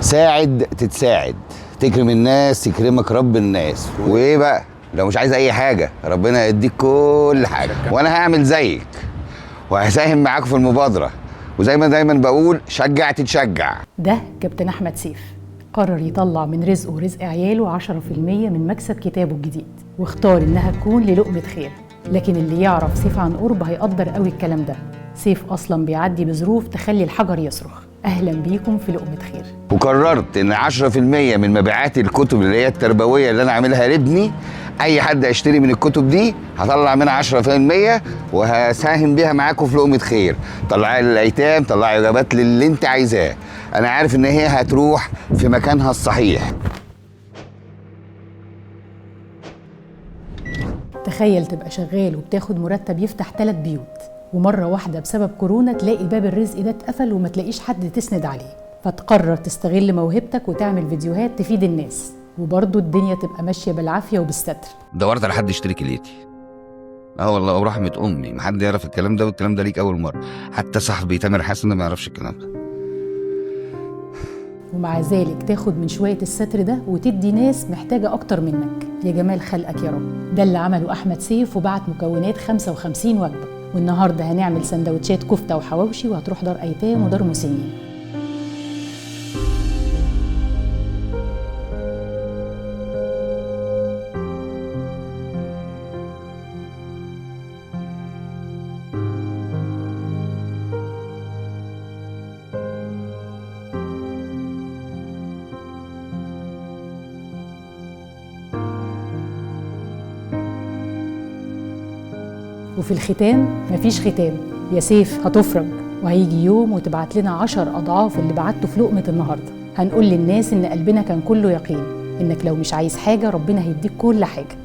ساعد تتساعد، تكرم الناس تكرمك رب الناس. وايه بقى لو مش عايز اي حاجه ربنا يديك كل حاجه، وانا هعمل زيك وهساهم معاكم في المبادره، وزي ما دايما بقول شجع تتشجع. ده كابتن احمد سيف قرر يطلع من رزقه ورزق عياله 10% من مكسب كتابه الجديد، واختار انها تكون للقمة خير. لكن اللي يعرف سيف عن قرب هيقدر قوي الكلام ده. سيف اصلا بيعدي بظروف تخلي الحجر يصرخ. اهلا بيكم في لقمة خير. وقررت ان 10% من مبيعات الكتب اللي هي التربويه اللي انا عاملها لابني، اي حد هيشتري من الكتب دي هطلع منها 10% وهساهم بيها معاكم في لقمه خير. طلعي للايتام، طلعي اجابات للي انت عايزاه، انا عارف ان هي هتروح في مكانها الصحيح. تخيل تبقى شغال وبتاخد مرتب يفتح 3 بيوت، ومرة واحدة بسبب كورونا تلاقي باب الرزق ده اتقفل وما تلاقيش حد تسند عليه، فتقرر تستغل موهبتك وتعمل فيديوهات تفيد الناس، وبرضه الدنيا تبقى ماشية بالعافية وبالستر. دورت على حد يشتري كليتي، والله ورحمة امي ما حد يعرف الكلام ده، والكلام ده ليك اول مرة. حتى صاحبي تامر حسن ما يعرفش الكلام ده. ومع ذلك تاخد من شوية الستر ده وتدي ناس محتاجة أكتر منك. يا جمال خلقك يا رب. ده اللي عمله أحمد سيف، وبعت مكونات 55 وجبة، والنهاردة هنعمل سندوتشات كفتة وحواوشي، وهتروح دار أيتام ودار مسنين. وفي الختام مفيش ختام يا سيف، هتفرج وهيجي يوم وتبعت لنا 10 أضعاف اللي بعته في لقمة النهاردة. هنقول للناس إن قلبنا كان كله يقين إنك لو مش عايز حاجة ربنا هيديك كل حاجة.